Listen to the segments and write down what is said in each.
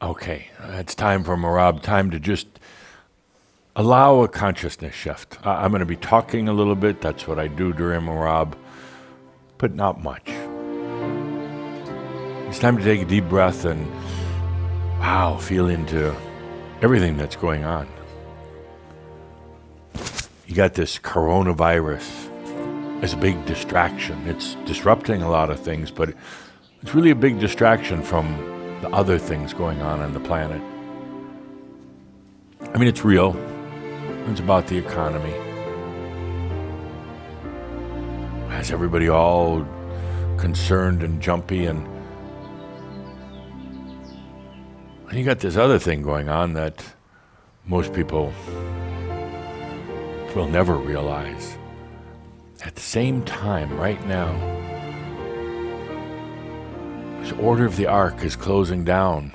Okay, it's time for Marab, time to just allow a consciousness shift. I'm going to be talking a little bit. That's what I do during Marab, but not much. It's time to take a deep breath and, feel into everything that's going on. You got this coronavirus as a big distraction. It's disrupting a lot of things, but it's really a big distraction from the other things going on the planet. I mean, it's real. It's about the economy. Has everybody all concerned and jumpy, and you got this other thing going on that most people will never realize. At the same time, right now, this Order of the Ark is closing down.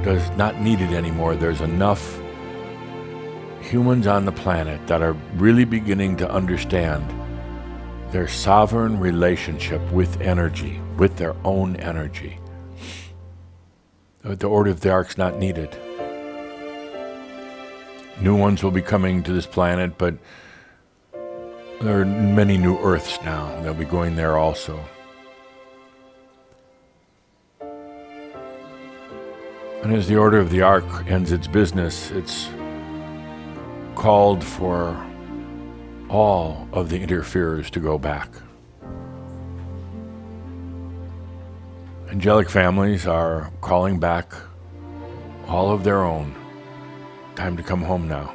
Does not need it anymore. There's enough humans on the planet that are really beginning to understand their sovereign relationship with energy, with their own energy. The Order of the Ark's not needed. New ones will be coming to this planet, but there are many new Earths now. They'll be going there also. And as the Order of the Ark ends its business, it's called for all of the interferers to go back. Angelic families are calling back all of their own. Time to come home now.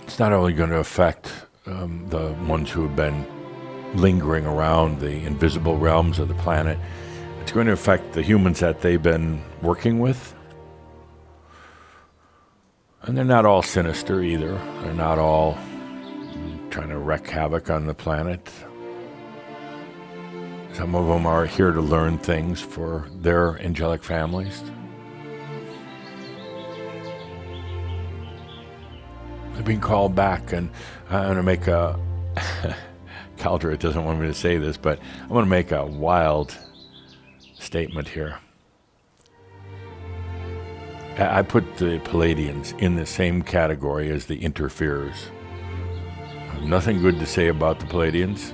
It's not only going to affect the ones who have been lingering around the invisible realms of the planet, it's going to affect the humans that they've been working with. And they're not all sinister either. They're not all trying to wreak havoc on the planet. Some of them are here to learn things for their angelic families. They're being called back, and I'm going to make a... Caldera doesn't want me to say this, but I'm going to make a wild statement here. I put the Palladians in the same category as the interferers. I have nothing good to say about the Palladians.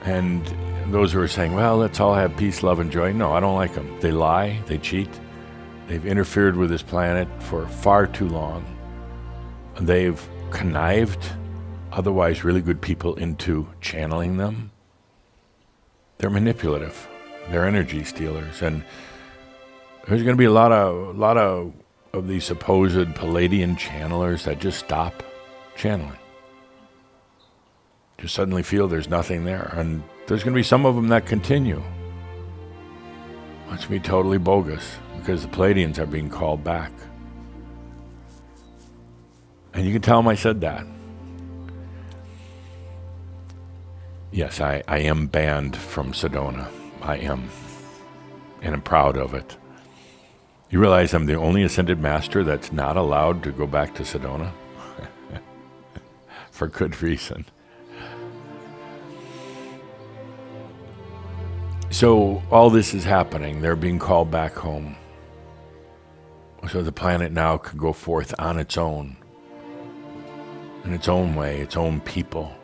And those who are saying, well, let's all have peace, love, and joy. No, I don't like them. They lie, they cheat. They've interfered with this planet for far too long. They've connived otherwise really good people into channeling them. They're manipulative. They're energy stealers. And there's going to be a lot of these supposed Palladian channelers that just stop channeling. Just suddenly feel there's nothing there. And there's going to be some of them that continue. It's going to be totally bogus because the Palladians are being called back. And you can tell them I said that. Yes, I am banned from Sedona. I am. And I'm proud of it. You realize I'm the only ascended master that's not allowed to go back to Sedona? For good reason. So all this is happening. They're being called back home. So the planet now could go forth on its own. In its own way, its own people.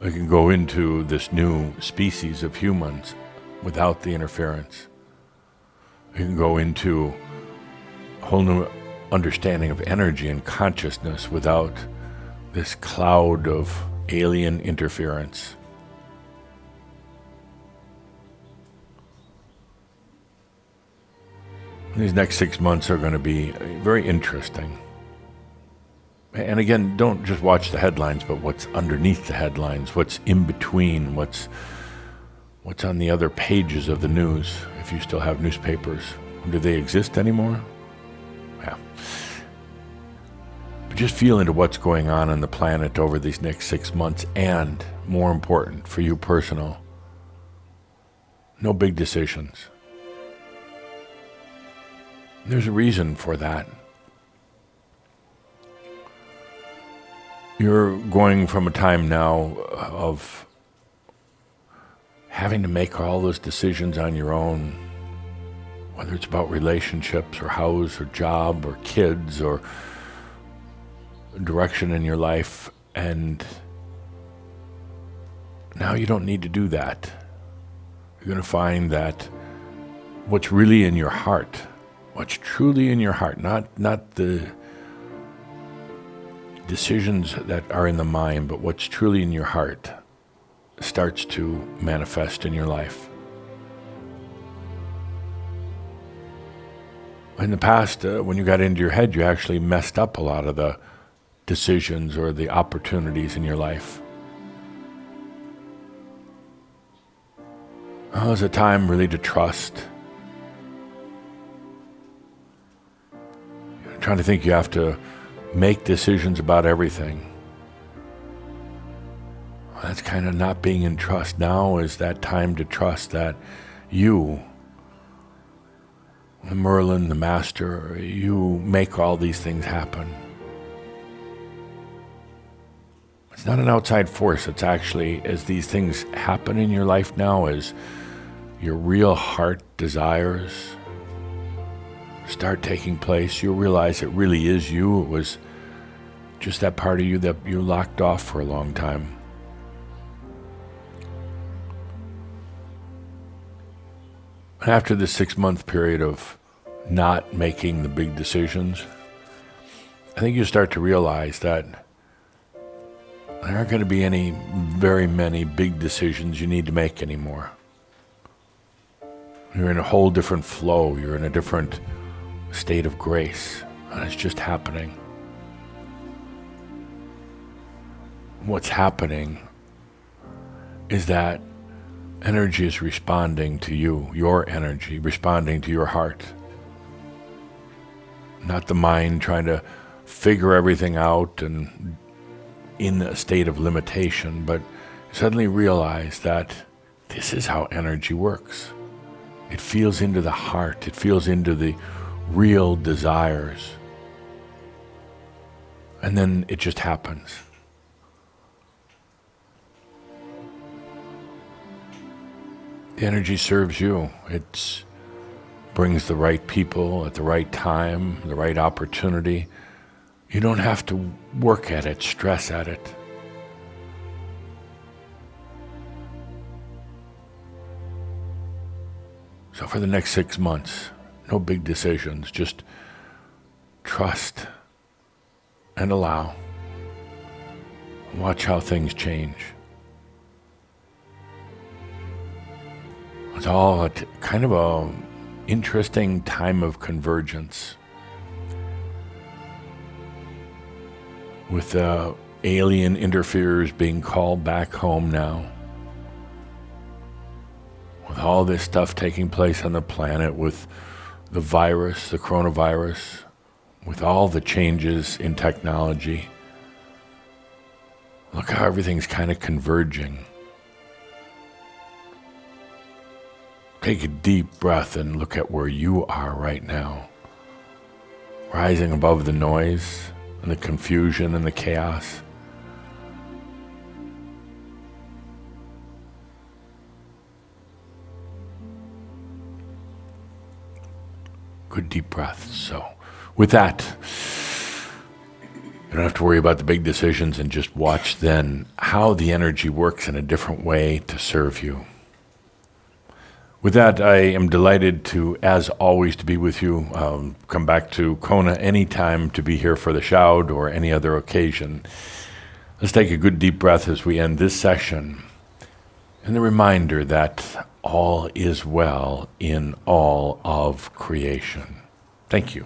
It can go into this new species of humans without the interference. It can go into a whole new understanding of energy and consciousness without this cloud of alien interference. These next 6 months are going to be very interesting. And again, don't just watch the headlines, but what's underneath the headlines, what's in between, what's on the other pages of the news, if you still have newspapers. Do they exist anymore? Yeah. But just feel into what's going on the planet over these next 6 months, and more important for you personal, no big decisions. There's a reason for that. You're going from a time now of having to make all those decisions on your own, whether it's about relationships or house or job or kids or direction in your life, and now you don't need to do that. You're going to find that what's really in your heart, what's truly in your heart, not the decisions that are in the mind, but what's truly in your heart starts to manifest in your life. In the past, when you got into your head, you actually messed up a lot of the decisions or the opportunities in your life. Now is a time really to trust. You're trying to think you have to make decisions about everything. Well, that's kind of not being in trust. Now is that time to trust that you, Merlin, the master, you make all these things happen. It's not an outside force. It's actually, as these things happen in your life now, as your real heart desires start taking place, you'll realize it really is you. It was just that part of you that you locked off for a long time. After the 6-month period of not making the big decisions, I think you start to realize that there aren't going to be very many big decisions you need to make anymore. You're in a whole different flow. You're in a different state of grace, and it's just happening. What's happening is that energy is responding to you, your energy, responding to your heart. Not the mind trying to figure everything out and in a state of limitation, but suddenly realize that this is how energy works. It feels into the heart. It feels into the real desires. And then it just happens. The energy serves you. It brings the right people at the right time, the right opportunity. You don't have to work at it, stress at it. So for the next 6 months, no big decisions, just trust and allow. Watch how things change. It's all kind of a interesting time of convergence. With alien interferers being called back home now. With all this stuff taking place on the planet, with the virus, the coronavirus, with all the changes in technology. Look how everything's kind of converging. Take a deep breath and look at where you are right now. Rising above the noise and the confusion and the chaos. Good deep breaths. So with that, you don't have to worry about the big decisions and just watch then how the energy works in a different way to serve you. With that, I am delighted to, as always, to be with you. Come back to Kona anytime to be here for the Shoud or any other occasion. Let's take a good deep breath as we end this session. And the reminder that all is well in all of creation. Thank you.